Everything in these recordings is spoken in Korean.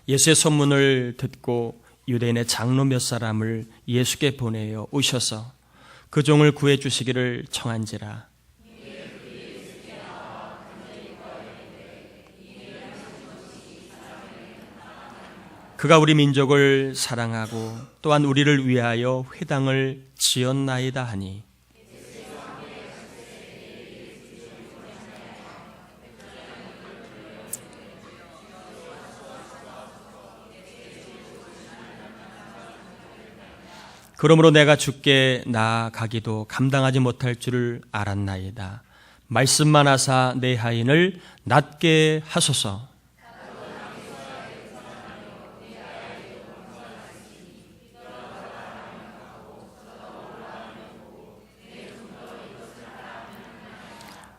예수의 소문을 듣고 유대인의 장로 몇 사람을 예수께 보내어 오셔서 그 종을 구해 주시기를 청한지라. 그가 우리 민족을 사랑하고 또한 우리를 위하여 회당을 지었나이다 하니 그러므로 내가 주께 나아가기도 감당하지 못할 줄을 알았나이다. 말씀만 하사 내 하인을 낫게 하소서.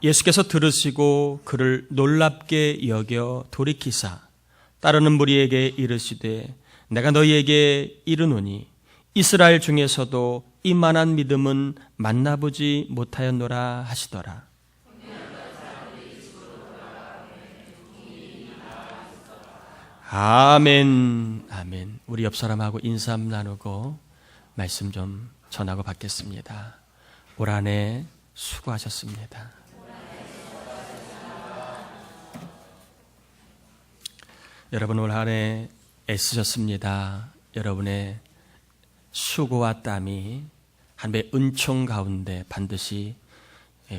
예수께서 들으시고 그를 놀랍게 여겨 돌이키사 따르는 무리에게 이르시되 내가 너희에게 이르노니 이스라엘 중에서도 이만한 믿음은 만나보지 못하였노라 하시더라. 아멘. 아멘. 우리 옆 사람하고 인사 나누고 말씀 좀 전하고 받겠습니다. 올 한 해 수고하셨습니다. 여러분 올 한 해 애쓰셨습니다. 여러분의 수고와 땀이 한 배 은총 가운데 반드시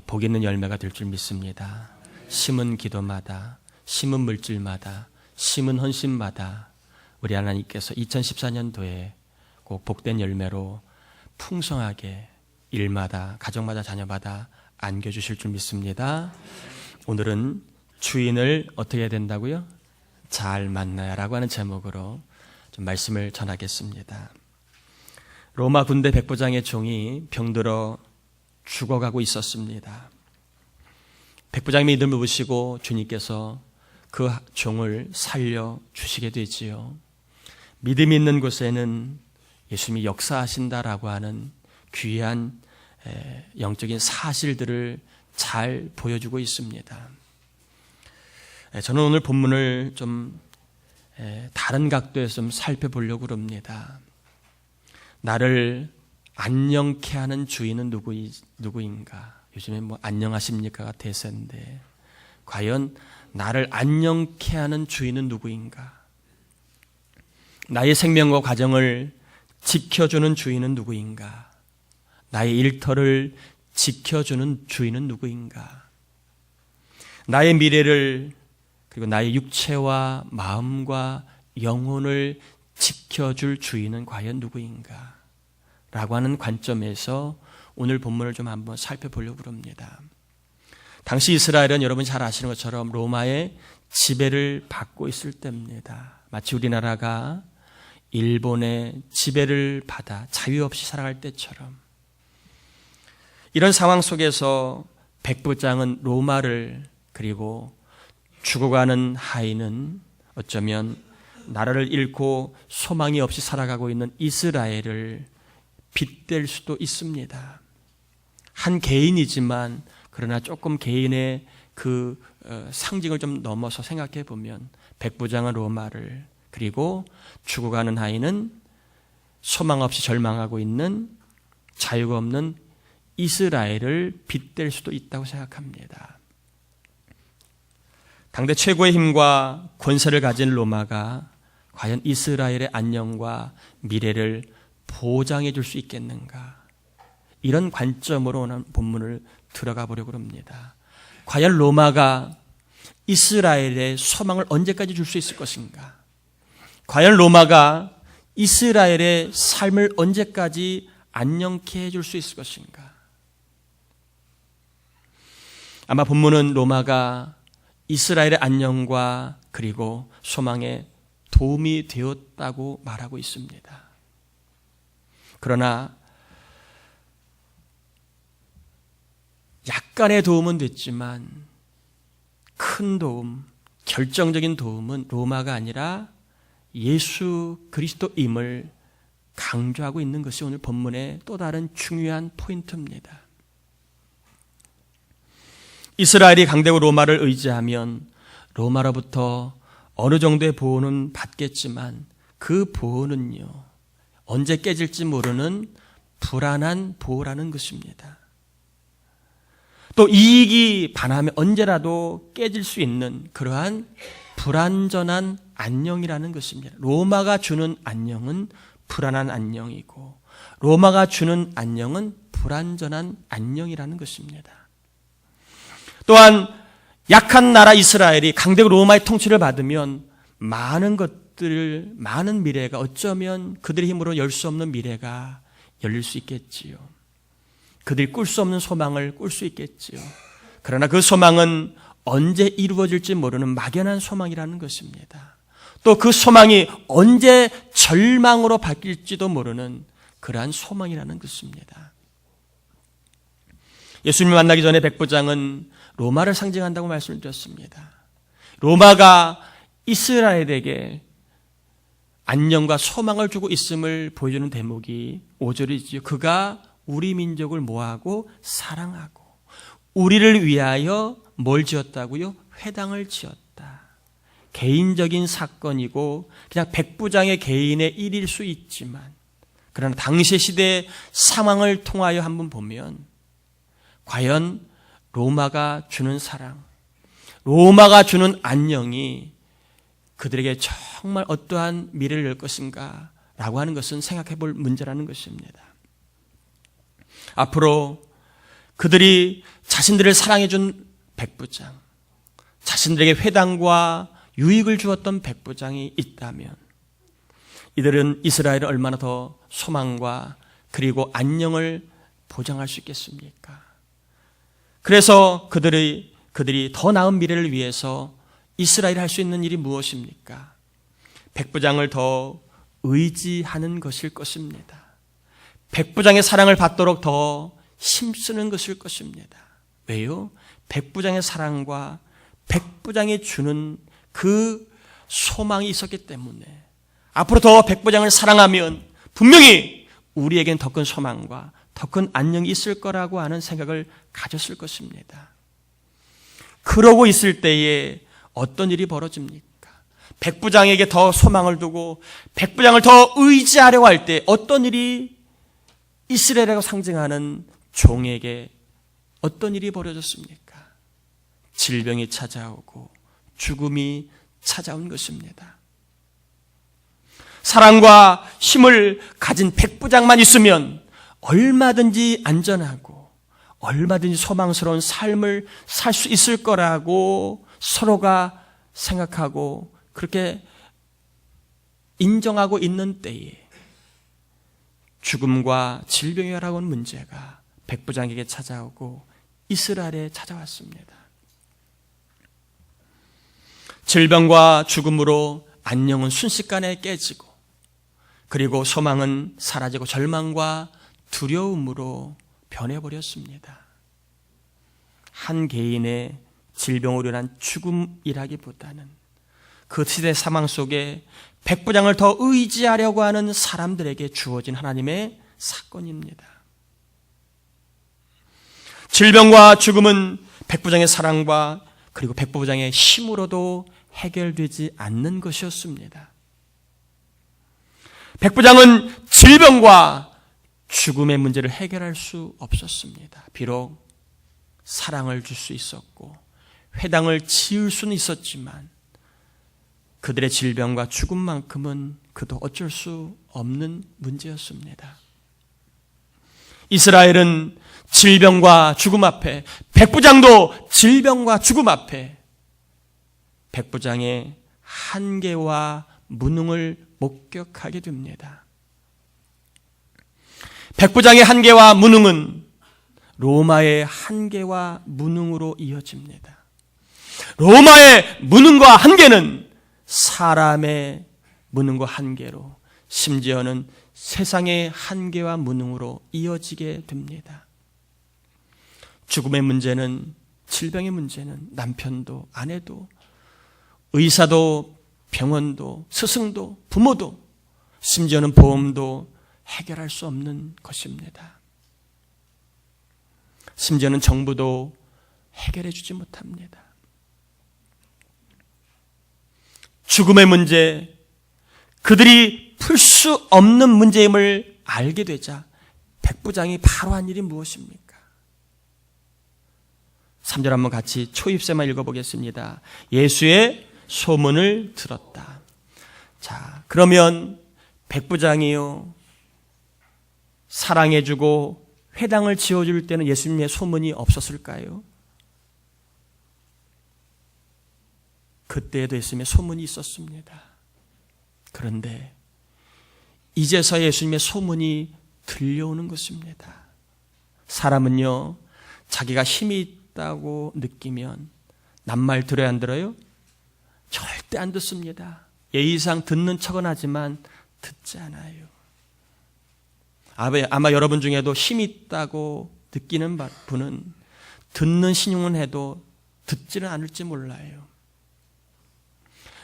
복 있는 열매가 될 줄 믿습니다. 심은 기도마다, 심은 물질마다, 심은 헌신마다 우리 하나님께서 2014년도에 꼭 복된 열매로 풍성하게 일마다, 가정마다, 자녀마다 안겨주실 줄 믿습니다. 오늘은 주인을 어떻게 해야 된다고요? 잘 만나야 라고 하는 제목으로 좀 말씀을 전하겠습니다. 로마 군대 백부장의 종이 병들어 죽어가고 있었습니다. 백부장님이 이름을 부르시고 주님께서 그 종을 살려주시게 되지요. 믿음이 있는 곳에는 예수님이 역사하신다라고 하는 귀한 영적인 사실들을 잘 보여주고 있습니다. 저는 오늘 본문을 좀 다른 각도에서 좀 살펴보려고 합니다. 나를 안녕케 하는 주인은 누구인가? 요즘에 뭐 안녕하십니까가 대세인데 과연 나를 안녕케 하는 주인은 누구인가? 나의 생명과 가정을 지켜주는 주인은 누구인가? 나의 일터를 지켜주는 주인은 누구인가? 나의 미래를 그리고 나의 육체와 마음과 영혼을 지켜줄 주인은 과연 누구인가? 라고 하는 관점에서 오늘 본문을 좀 한번 살펴보려고 합니다. 당시 이스라엘은 여러분 잘 아시는 것처럼 로마의 지배를 받고 있을 때입니다. 마치 우리나라가 일본의 지배를 받아 자유 없이 살아갈 때처럼 이런 상황 속에서 백부장은 로마를 그리고 죽어가는 하인은 어쩌면 나라를 잃고 소망이 없이 살아가고 있는 이스라엘을 빗댈 수도 있습니다. 한 개인이지만 그러나 조금 개인의 그 상징을 좀 넘어서 생각해 보면 백부장은 로마를 그리고 죽어가는 하인은 소망 없이 절망하고 있는 자유가 없는 이스라엘을 빗댈 수도 있다고 생각합니다. 당대 최고의 힘과 권세를 가진 로마가 과연 이스라엘의 안녕과 미래를 보장해 줄 수 있겠는가? 이런 관점으로 오늘 본문을 들어가 보려고 합니다. 과연 로마가 이스라엘의 소망을 언제까지 줄 수 있을 것인가? 과연 로마가 이스라엘의 삶을 언제까지 안녕케 해줄 수 있을 것인가? 아마 본문은 로마가 이스라엘의 안녕과 그리고 소망에 도움이 되었다고 말하고 있습니다. 그러나 약간의 도움은 됐지만 큰 도움, 결정적인 도움은 로마가 아니라 예수 그리스도임을 강조하고 있는 것이 오늘 본문의 또 다른 중요한 포인트입니다. 이스라엘이 강대국 로마를 의지하면 로마로부터 어느 정도의 보호는 받겠지만 그 보호는요, 언제 깨질지 모르는 불안한 보호라는 것입니다. 또 이익이 반하면 언제라도 깨질 수 있는 그러한 불완전한 안녕이라는 것입니다. 로마가 주는 안녕은 불안한 안녕이고 로마가 주는 안녕은 불완전한 안녕이라는 것입니다. 또한 약한 나라 이스라엘이 강대국 로마의 통치를 받으면 많은 것들, 많은 미래가 어쩌면 그들의 힘으로 열 수 없는 미래가 열릴 수 있겠지요. 그들이 꿀 수 없는 소망을 꿀 수 있겠지요. 그러나 그 소망은 언제 이루어질지 모르는 막연한 소망이라는 것입니다. 또 그 소망이 언제 절망으로 바뀔지도 모르는 그러한 소망이라는 것입니다. 예수님을 만나기 전에 백부장은 로마를 상징한다고 말씀을 드렸습니다. 로마가 이스라엘에게 안녕과 소망을 주고 있음을 보여주는 대목이 5절이지요. 그가 우리 민족을 뭐하고 사랑하고 우리를 위하여 뭘 지었다고요? 회당을 지었다. 개인적인 사건이고 그냥 백부장의 개인의 일일 수 있지만 그러나 당시 시대의 상황을 통하여 한번 보면 과연 로마가 주는 사랑, 로마가 주는 안녕이 그들에게 정말 어떠한 미래를 열 것인가 라고 하는 것은 생각해 볼 문제라는 것입니다. 앞으로 그들이 자신들을 사랑해 준 백부장, 자신들에게 회당과 유익을 주었던 백부장이 있다면 이들은 이스라엘을 얼마나 더 소망과 그리고 안녕을 보장할 수 있겠습니까? 그래서 그들이 더 나은 미래를 위해서 이스라엘이 할 수 있는 일이 무엇입니까? 백부장을 더 의지하는 것일 것입니다. 백부장의 사랑을 받도록 더 힘쓰는 것일 것입니다. 왜요? 백부장의 사랑과 백부장이 주는 그 소망이 있었기 때문에 앞으로 더 백부장을 사랑하면 분명히 우리에겐 더 큰 소망과 더 큰 안녕이 있을 거라고 하는 생각을 가졌을 것입니다. 그러고 있을 때에 어떤 일이 벌어집니까? 백부장에게 더 소망을 두고 백부장을 더 의지하려고 할 때 어떤 일이 이스라엘이라고 상징하는 종에게 어떤 일이 벌어졌습니까? 질병이 찾아오고 죽음이 찾아온 것입니다. 사랑과 힘을 가진 백부장만 있으면 얼마든지 안전하고 얼마든지 소망스러운 삶을 살 수 있을 거라고 서로가 생각하고 그렇게 인정하고 있는 때에 죽음과 질병이라고 하는 문제가 백부장에게 찾아오고 이스라엘에 찾아왔습니다. 질병과 죽음으로 안녕은 순식간에 깨지고 그리고 소망은 사라지고 절망과 두려움으로 변해버렸습니다. 한 개인의 질병으로 인한 죽음이라기보다는 그 시대 사망 속에 백부장을 더 의지하려고 하는 사람들에게 주어진 하나님의 사건입니다. 질병과 죽음은 백부장의 사랑과 그리고 백부장의 힘으로도 해결되지 않는 것이었습니다. 백부장은 질병과 죽음의 문제를 해결할 수 없었습니다. 비록 사랑을 줄 수 있었고 회당을 지을 수는 있었지만 그들의 질병과 죽음만큼은 그도 어쩔 수 없는 문제였습니다. 이스라엘은 질병과 죽음 앞에, 백부장도 질병과 죽음 앞에 백부장의 한계와 무능을 목격하게 됩니다. 백부장의 한계와 무능은 로마의 한계와 무능으로 이어집니다. 로마의 무능과 한계는 사람의 무능과 한계로, 심지어는 세상의 한계와 무능으로 이어지게 됩니다. 죽음의 문제는, 질병의 문제는 남편도 아내도 의사도 병원도 스승도 부모도 심지어는 보험도 해결할 수 없는 것입니다. 심지어는 정부도 해결해 주지 못합니다. 죽음의 문제, 그들이 풀 수 없는 문제임을 알게 되자 백부장이 바로 한 일이 무엇입니까? 3절 한번 같이 초입세만 읽어보겠습니다. 예수의 소문을 들었다. 자, 그러면 백부장이요, 사랑해주고 회당을 지어줄 때는 예수님의 소문이 없었을까요? 그때에도 예수님의 소문이 있었습니다. 그런데 이제서 예수님의 소문이 들려오는 것입니다. 사람은요, 자기가 힘이 있다고 느끼면 남말 들어야 안 들어요? 절대 안 듣습니다. 예의상 듣는 척은 하지만 듣지 않아요. 아마 여러분 중에도 힘이 있다고 느끼는 분은 듣는 신용은 해도 듣지는 않을지 몰라요.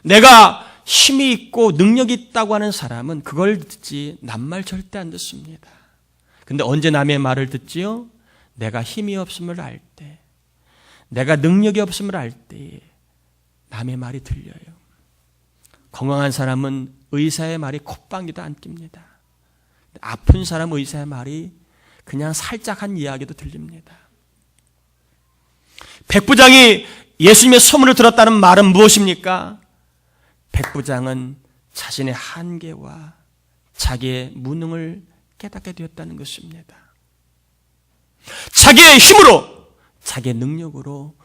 내가 힘이 있고 능력이 있다고 하는 사람은 그걸 듣지 남말 절대 안 듣습니다. 근데 언제 남의 말을 듣지요? 내가 힘이 없음을 알 때, 내가 능력이 없음을 알 때에 남의 말이 들려요. 건강한 사람은 의사의 말이 콧방귀도 안 낍니다. 아픈 사람 의사의 말이 그냥 살짝 한 이야기도 들립니다. 백부장이 예수님의 소문을 들었다는 말은 무엇입니까? 백부장은 자신의 한계와 자기의 무능을 깨닫게 되었다는 것입니다. 자기의 힘으로, 자기의 능력으로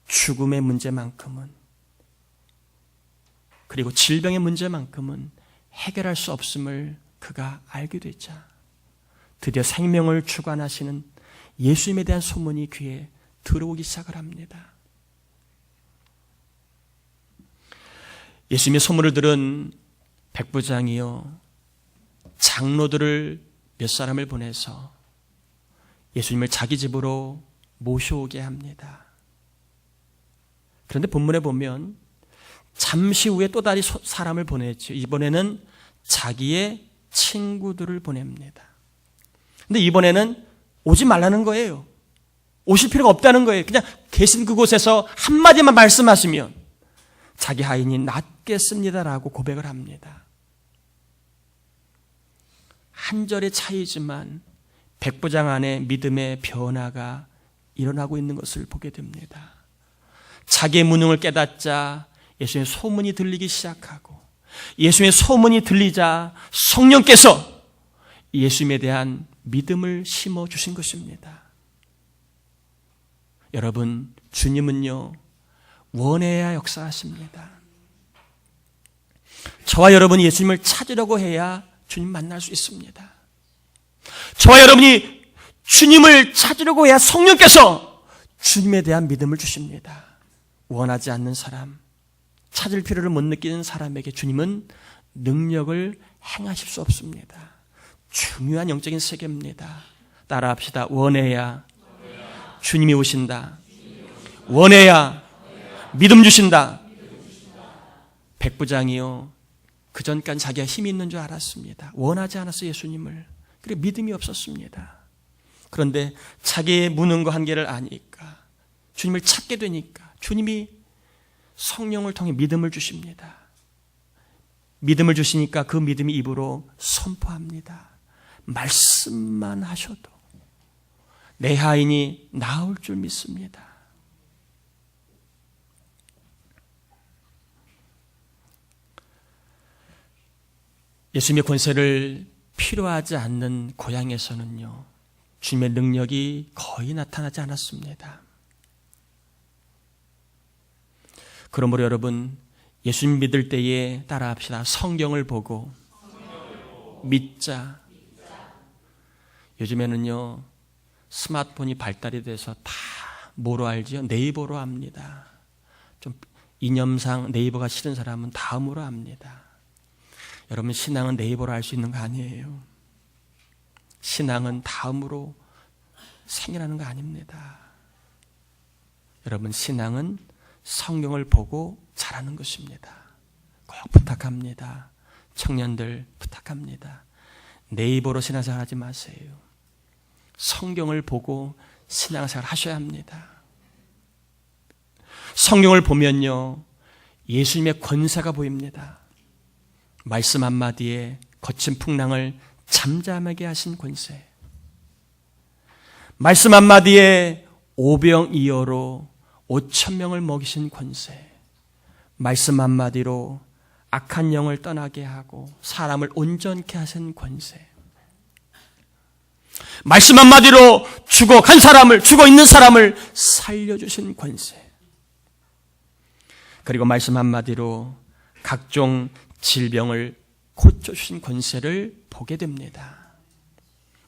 죽음의 문제만큼은, 그리고 질병의 문제만큼은 해결할 수 없음을 그가 알게 되자 드디어 생명을 주관하시는 예수님에 대한 소문이 귀에 들어오기 시작을 합니다. 예수님의 소문을 들은 백부장이요, 장로들을 몇 사람을 보내서 예수님을 자기 집으로 모셔오게 합니다. 그런데 본문에 보면 잠시 후에 또 다시 사람을 보냈죠. 이번에는 자기의 친구들을 보냅니다. 근데 이번에는 오지 말라는 거예요. 오실 필요가 없다는 거예요. 그냥 계신 그곳에서 한마디만 말씀하시면 자기 하인이 낫겠습니다라고 고백을 합니다. 한 절의 차이지만 백부장 안에 믿음의 변화가 일어나고 있는 것을 보게 됩니다. 자기의 무능을 깨닫자 예수님의 소문이 들리기 시작하고, 예수님의 소문이 들리자 성령께서 예수님에 대한 믿음을 심어주신 것입니다. 여러분, 주님은요, 원해야 역사하십니다. 저와 여러분이 예수님을 찾으려고 해야 주님 만날 수 있습니다. 저와 여러분이 주님을 찾으려고 해야 성령께서 주님에 대한 믿음을 주십니다. 원하지 않는 사람, 찾을 필요를 못 느끼는 사람에게 주님은 능력을 행하실 수 없습니다. 중요한 영적인 세계입니다. 따라합시다. 원해야 주님이 오신다. 원해야 믿음 주신다. 백부장이요, 그전까지 자기가 힘이 있는 줄 알았습니다. 원하지 않았어요, 예수님을. 그리고 믿음이 없었습니다. 그런데 자기의 무능과 한계를 아니까, 주님을 찾게 되니까 주님이 성령을 통해 믿음을 주십니다. 믿음을 주시니까 그 믿음이 입으로 선포합니다. 말씀만 하셔도 내 하인이 나을 줄 믿습니다. 예수님의 권세를 필요하지 않는 고향에서는요, 주님의 능력이 거의 나타나지 않았습니다. 그러므로 여러분, 예수님 믿을 때에 따라합시다. 성경을 보고 믿자. 요즘에는요, 스마트폰이 발달이 돼서 다 뭐로 알지요? 네이버로 압니다. 좀 이념상 네이버가 싫은 사람은 다음으로 압니다. 여러분, 신앙은 네이버로 알 수 있는 거 아니에요. 신앙은 다음으로 생겨나는 거 아닙니다. 여러분, 신앙은 성경을 보고 자라는 것입니다. 꼭 부탁합니다. 청년들 부탁합니다. 네이버로 신앙생활 하지 마세요. 성경을 보고 신앙생활 하셔야 합니다. 성경을 보면요, 예수님의 권세가 보입니다. 말씀 한마디에 거친 풍랑을 잠잠하게 하신 권세. 말씀 한마디에 오병이어로 5,000명을 먹이신 권세. 말씀 한마디로 악한 영을 떠나게 하고 사람을 온전케 하신 권세. 말씀 한마디로 죽어 있는 사람을 살려주신 권세. 그리고 말씀 한마디로 각종 질병을 고쳐주신 권세를 보게 됩니다.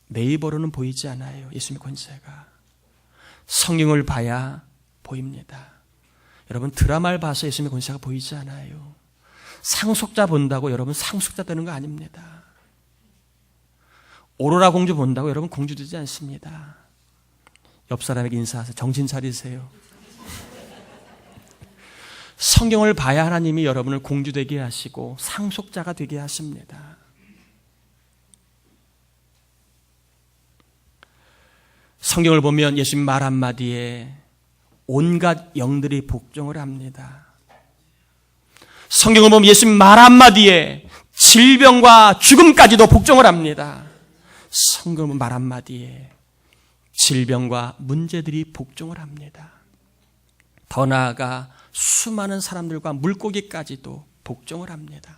내 입으로는 보이지 않아요. 예수님의 권세가. 성경을 봐야 보입니다. 여러분, 드라마를 봐서 예수님의 권세가 보이지 않아요. 상속자 본다고 여러분 상속자 되는 거 아닙니다. 오로라 공주 본다고 여러분 공주 되지 않습니다. 옆 사람에게 인사하세요. 정신 차리세요. 성경을 봐야 하나님이 여러분을 공주 되게 하시고 상속자가 되게 하십니다. 성경을 보면 예수님 말 한마디에 온갖 영들이 복종을 합니다. 성경을 보면 예수님 말 한마디에 질병과 죽음까지도 복종을 합니다. 성경을 보면 말 한마디에 질병과 문제들이 복종을 합니다. 더 나아가 수많은 사람들과 물고기까지도 복종을 합니다.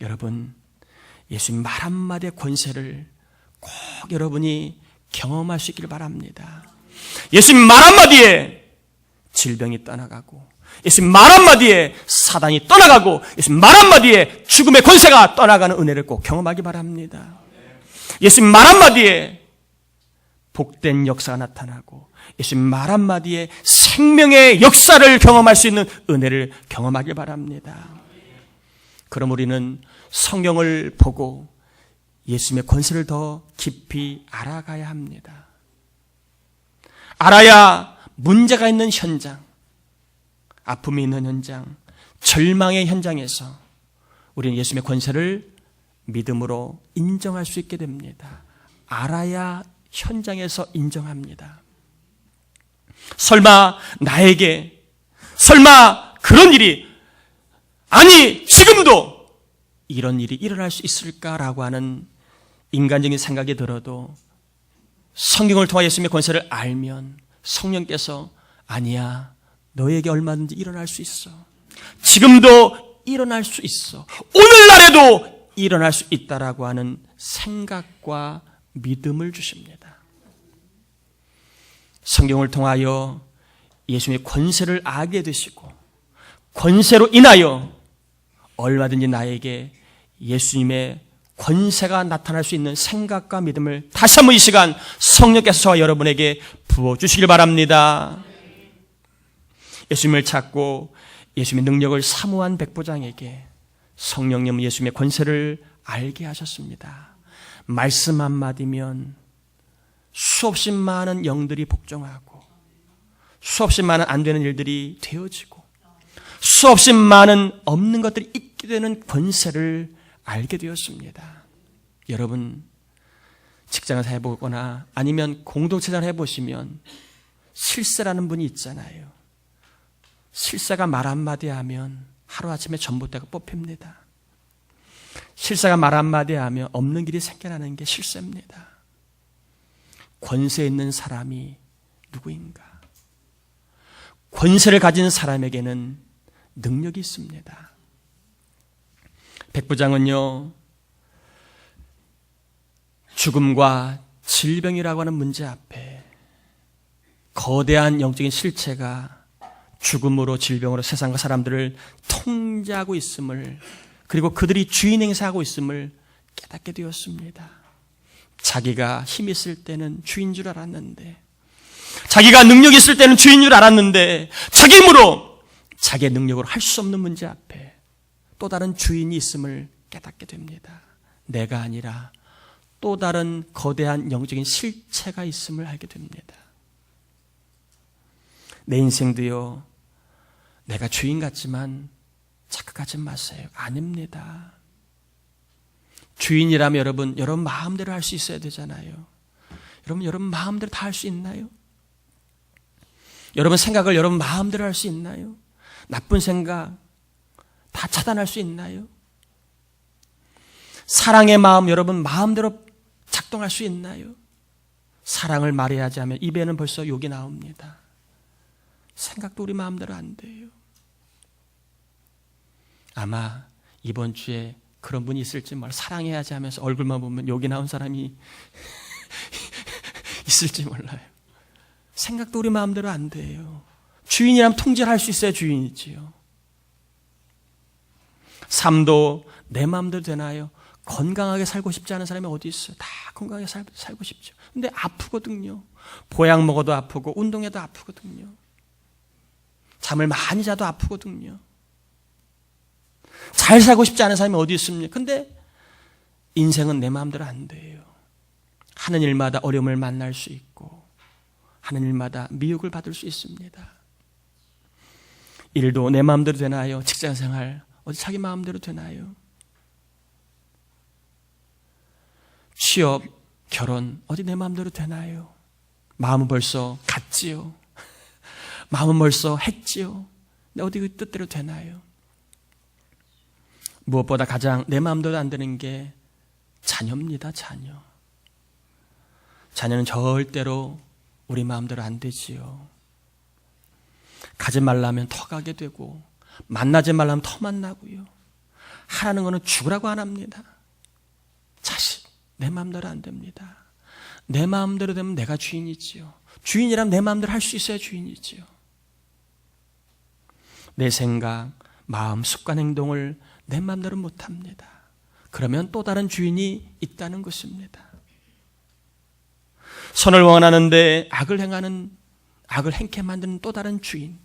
여러분, 예수님 말 한마디의 권세를 꼭 여러분이 경험할 수 있기를 바랍니다. 예수님 말 한마디에 질병이 떠나가고, 예수님 말 한마디에 사단이 떠나가고, 예수님 말 한마디에 죽음의 권세가 떠나가는 은혜를 꼭 경험하기 바랍니다. 예수님 말 한마디에 복된 역사가 나타나고, 예수님 말 한마디에 생명의 역사를 경험할 수 있는 은혜를 경험하길 바랍니다. 그럼 우리는 성경을 보고 예수님의 권세를 더 깊이 알아가야 합니다. 알아야 문제가 있는 현장, 아픔이 있는 현장, 절망의 현장에서 우리는 예수님의 권세를 믿음으로 인정할 수 있게 됩니다. 알아야 현장에서 인정합니다. 설마 나에게, 설마 그런 일이, 아니 지금도 이런 일이 일어날 수 있을까라고 하는 인간적인 생각이 들어도 성경을 통해 예수님의 권세를 알면 성령께서 아니야, 너에게 얼마든지 일어날 수 있어. 지금도 일어날 수 있어. 오늘날에도 일어날 수 있다라고 하는 생각과 믿음을 주십니다. 성경을 통하여 예수님의 권세를 알게 되시고 권세로 인하여 얼마든지 나에게 예수님의 권세가 나타날 수 있는 생각과 믿음을 다시 한번 이 시간 성령께서 저와 여러분에게 부어주시길 바랍니다. 예수님을 찾고 예수님의 능력을 사모한 백부장에게 성령님은 예수님의 권세를 알게 하셨습니다. 말씀 한마디면 수없이 많은 영들이 복종하고 수없이 많은 안 되는 일들이 되어지고 수없이 많은 없는 것들이 있게 되는 권세를 알게 되었습니다. 여러분, 직장에서 해보거나 아니면 공동체를 해보시면 실세라는 분이 있잖아요. 실세가 말 한마디 하면 하루아침에 전봇대가 뽑힙니다. 실세가 말 한마디 하면 없는 길이 생겨나는 게 실세입니다. 권세 있는 사람이 누구인가? 권세를 가진 사람에게는 능력이 있습니다. 백부장은요, 죽음과 질병이라고 하는 문제 앞에 거대한 영적인 실체가 죽음으로 질병으로 세상과 사람들을 통제하고 있음을, 그리고 그들이 주인 행사하고 있음을 깨닫게 되었습니다. 자기가 힘 있을 때는 주인 줄 알았는데, 자기가 능력 있을 때는 주인 줄 알았는데, 자기 힘으로 자기의 능력으로 할 수 없는 문제 앞에 또 다른 주인이 있음을 깨닫게 됩니다. 내가 아니라 또 다른 거대한 영적인 실체가 있음을 알게 됩니다. 내 인생도요, 내가 주인 같지만 착각하지 마세요. 아닙니다. 주인이라면 여러분 마음대로 할 수 있어야 되잖아요. 여러분 마음대로 다 할 수 있나요? 여러분 생각을 여러분 마음대로 할 수 있나요? 나쁜 생각 다 차단할 수 있나요? 사랑의 마음 여러분 마음대로 작동할 수 있나요? 사랑을 말해야지 하면 입에는 벌써 욕이 나옵니다. 생각도 우리 마음대로 안 돼요. 아마 이번 주에 그런 분이 있을지 몰라. 사랑해야지 하면서 얼굴만 보면 욕이 나온 사람이 있을지 몰라요. 생각도 우리 마음대로 안 돼요. 주인이라면 통제를 할 수 있어야 주인이지요. 삶도 내 마음대로 되나요? 건강하게 살고 싶지 않은 사람이 어디 있어요? 다 건강하게 살고 싶죠. 근데 아프거든요. 보약 먹어도 아프고 운동해도 아프거든요. 잠을 많이 자도 아프거든요. 잘 살고 싶지 않은 사람이 어디 있습니까? 근데 인생은 내 마음대로 안 돼요. 하는 일마다 어려움을 만날 수 있고 하는 일마다 미혹을 받을 수 있습니다. 일도 내 마음대로 되나요? 직장생활 어디 자기 마음대로 되나요? 취업, 결혼 어디 내 마음대로 되나요? 마음은 벌써 갔지요. 마음은 벌써 했지요. 근데 어디 그 뜻대로 되나요? 무엇보다 가장 내 마음대로 안 되는 게 자녀입니다. 자녀. 자녀는 절대로 우리 마음대로 안 되지요. 가지 말라면 더 가게 되고 만나지 말라면 더 만나고요. 하라는 거는 죽으라고 안 합니다. 자식, 내 마음대로 안 됩니다. 내 마음대로 되면 내가 주인이지요. 주인이라면 내 마음대로 할 수 있어야 주인이지요. 내 생각, 마음, 습관, 행동을 내 마음대로 못합니다. 그러면 또 다른 주인이 있다는 것입니다. 선을 원하는데 악을 행케 만드는 또 다른 주인.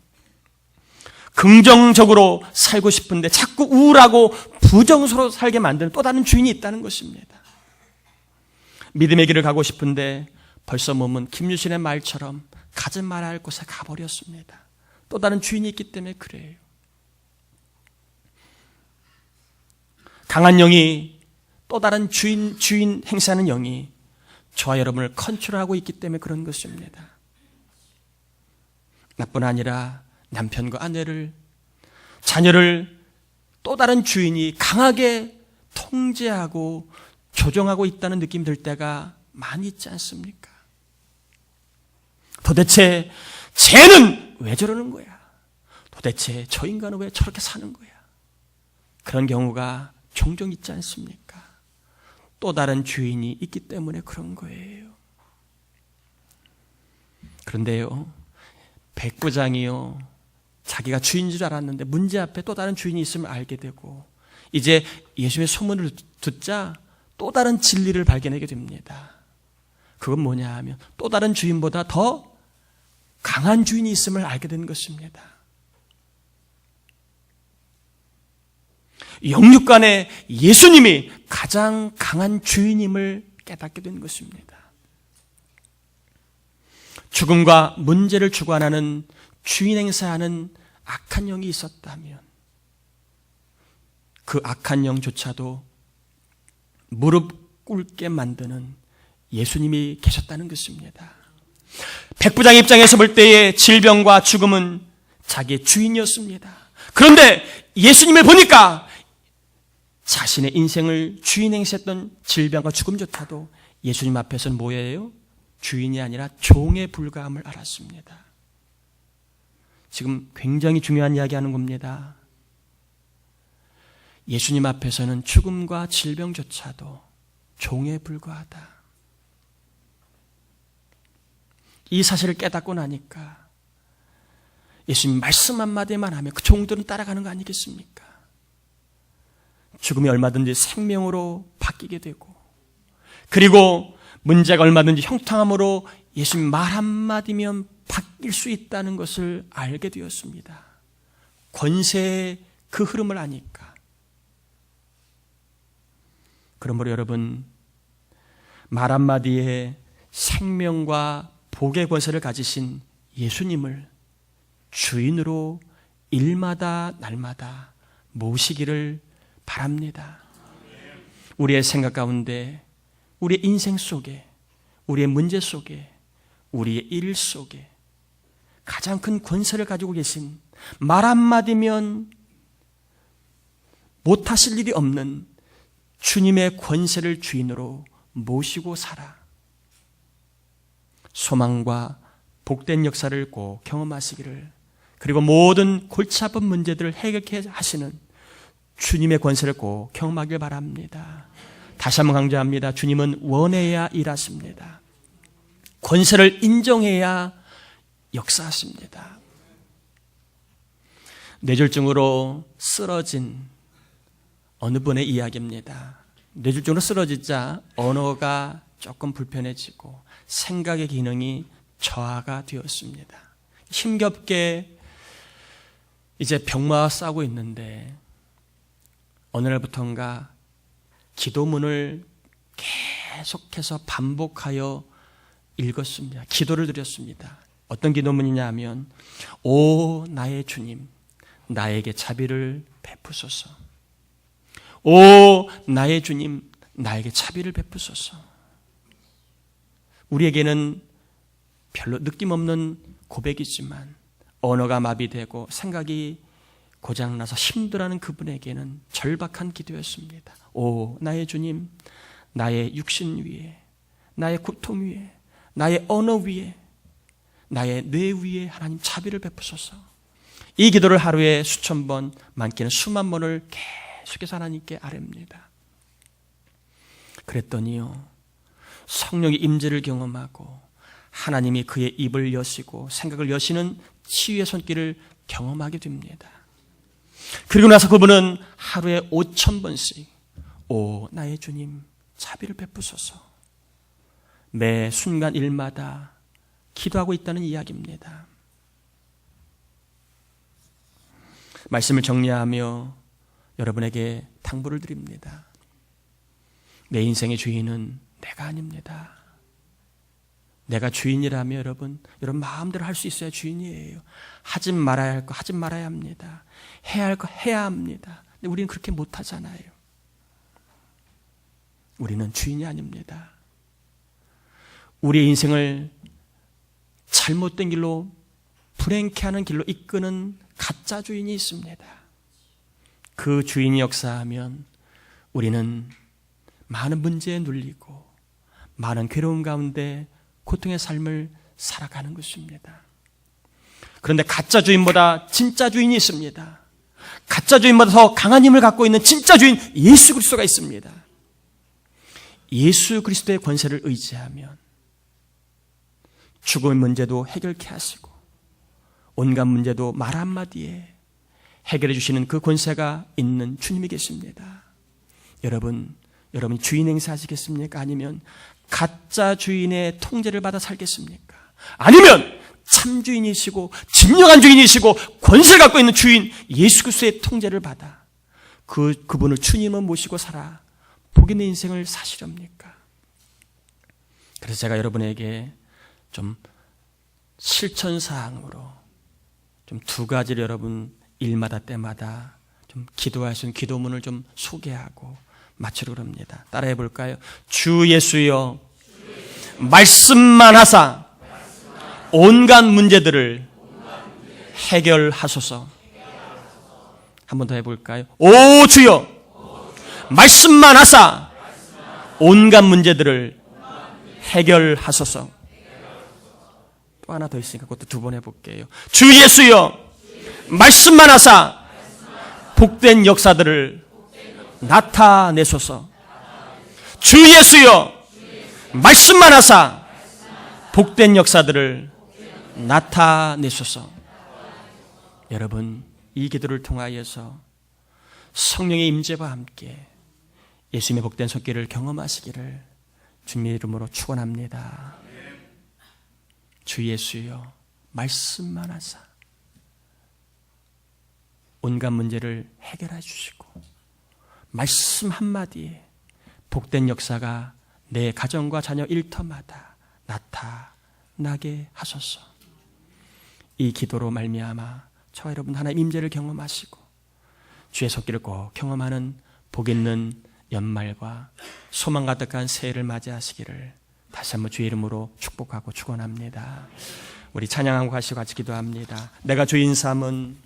긍정적으로 살고 싶은데 자꾸 우울하고 부정적으로 살게 만드는 또 다른 주인이 있다는 것입니다. 믿음의 길을 가고 싶은데 벌써 몸은 김유신의 말처럼 가지 말아야 할 곳에 가버렸습니다. 또 다른 주인이 있기 때문에 그래요. 강한 영이 또 다른 주인 행사하는 영이 저와 여러분을 컨트롤하고 있기 때문에 그런 것입니다. 나뿐 아니라 남편과 아내를, 자녀를 또 다른 주인이 강하게 통제하고 조종하고 있다는 느낌이 들 때가 많이 있지 않습니까? 도대체 쟤는 왜 저러는 거야? 도대체 저 인간은 왜 저렇게 사는 거야? 그런 경우가 종종 있지 않습니까? 또 다른 주인이 있기 때문에 그런 거예요. 그런데요, 백부장이요, 자기가 주인인 줄 알았는데 문제 앞에 또 다른 주인이 있음을 알게 되고 이제 예수의 소문을 듣자 또 다른 진리를 발견하게 됩니다. 그건 뭐냐 하면 또 다른 주인보다 더 강한 주인이 있음을 알게 된 것입니다. 영육간에 예수님이 가장 강한 주인임을 깨닫게 된 것입니다. 죽음과 문제를 주관하는 주인 행사하는 악한 영이 있었다면 그 악한 영조차도 무릎 꿇게 만드는 예수님이 계셨다는 것입니다. 백부장 입장에서 볼 때의 질병과 죽음은 자기의 주인이었습니다. 그런데 예수님을 보니까 자신의 인생을 주인 행세했던 질병과 죽음조차도 예수님 앞에서는 뭐예요? 주인이 아니라 종에 불과함을 알았습니다. 지금 굉장히 중요한 이야기하는 겁니다. 예수님 앞에서는 죽음과 질병조차도 종에 불과하다. 이 사실을 깨닫고 나니까 예수님 말씀 한마디만 하면 그 종들은 따라가는 거 아니겠습니까? 죽음이 얼마든지 생명으로 바뀌게 되고 그리고 문제가 얼마든지 형통함으로 예수님 말 한마디면 바뀔 수 있다는 것을 알게 되었습니다. 권세의 그 흐름을 아니까. 그러므로 여러분, 말 한마디에 생명과 복의 권세를 가지신 예수님을 주인으로 일마다 날마다 모시기를 바랍니다. 우리의 생각 가운데, 우리의 인생 속에, 우리의 문제 속에, 우리의 일 속에 가장 큰 권세를 가지고 계신 말 한마디면 못하실 일이 없는 주님의 권세를 주인으로 모시고 살아 소망과 복된 역사를 꼭 경험하시기를, 그리고 모든 골치 아픈 문제들을 해결케 하시는 주님의 권세를 꼭 경험하길 바랍니다. 다시 한번 강조합니다. 주님은 원해야 일하십니다. 권세를 인정해야 역사하십니다. 뇌졸중으로 쓰러진 어느 분의 이야기입니다. 뇌졸중으로 쓰러지자 언어가 조금 불편해지고 생각의 기능이 저하가 되었습니다. 힘겹게 이제 병마와 싸우고 있는데 어느 날부터인가 기도문을 계속해서 반복하여 읽었습니다. 기도를 드렸습니다. 어떤 기도문이냐 하면, 오 나의 주님, 나에게 자비를 베푸소서. 오 나의 주님, 나에게 자비를 베푸소서. 우리에게는 별로 느낌 없는 고백이지만 언어가 마비되고 생각이 고장나서 힘들어하는 그분에게는 절박한 기도였습니다. 오 나의 주님, 나의 육신 위에, 나의 고통 위에, 나의 언어 위에, 나의 뇌 위에 하나님 자비를 베푸소서. 이 기도를 하루에 수천 번, 많게는 수만 번을 계속해서 하나님께 아뢰입니다. 그랬더니요, 성령의 임재를 경험하고 하나님이 그의 입을 여시고 생각을 여시는 치유의 손길을 경험하게 됩니다. 그리고 나서 그분은 하루에 5,000번씩 오 나의 주님 자비를 베푸소서 매 순간 일마다 기도하고 있다는 이야기입니다. 말씀을 정리하며 여러분에게 당부를 드립니다. 내 인생의 주인은 내가 아닙니다. 내가 주인이라면 여러분 마음대로 할 수 있어야 주인이에요. 하지 말아야 할 거 하지 말아야 합니다. 해야 할 거 해야 합니다. 근데 우리는 그렇게 못하잖아요. 우리는 주인이 아닙니다. 우리의 인생을 잘못된 길로, 불행케 하는 길로 이끄는 가짜 주인이 있습니다. 그 주인이 역사하면 우리는 많은 문제에 눌리고 많은 괴로움 가운데 고통의 삶을 살아가는 것입니다. 그런데 가짜 주인보다 진짜 주인이 있습니다. 가짜 주인보다 더 강한 힘을 갖고 있는 진짜 주인 예수 그리스도가 있습니다. 예수 그리스도의 권세를 의지하면 죽음의 문제도 해결케 하시고 온갖 문제도 말 한마디에 해결해 주시는 그 권세가 있는 주님이 계십니다. 여러분 주인 행사하시겠습니까? 아니면 가짜 주인의 통제를 받아 살겠습니까? 아니면 참 주인이시고 진정한 주인이시고 권세를 갖고 있는 주인 예수 그리스도의 통제를 받아 그분을 주님을 모시고 살아 복이 있는 인생을 사시렵니까? 그래서 제가 여러분에게 좀 실천사항으로 좀 두 가지를 여러분 일마다 때마다 좀 기도할 수 있는 기도문을 좀 소개하고 마치려고 합니다. 따라해 볼까요? 주 예수여, 말씀만 하사 온갖 문제들을 해결하소서. 한 번 더 해볼까요? 오 주여, 말씀만 하사 온갖 문제들을 해결하소서. 또 하나 더 있으니까 그것도 두 번 해볼게요. 주 예수여, 말씀만 하사 복된 역사들을 나타내소서. 주 예수여, 말씀만 하사 복된 역사들을 나타내소서. 여러분, 이 기도를 통하여서 성령의 임재와 함께 예수님의 복된 손길을 경험하시기를 주님의 이름으로 축원합니다. 주 예수여, 말씀만 하사 온갖 문제를 해결해 주시고 말씀 한마디에 복된 역사가 내 가정과 자녀 일터마다 나타나게 하소서. 이 기도로 말미암아 저와 여러분 하나님 임재를 경험하시고 주의 손길을 꼭 경험하는 복 있는 연말과 소망 가득한 새해를 맞이하시기를 다시 한번 주의 이름으로 축복하고 축원합니다. 우리 찬양하고 가시고 같이 기도합니다. 내가 주인 삼은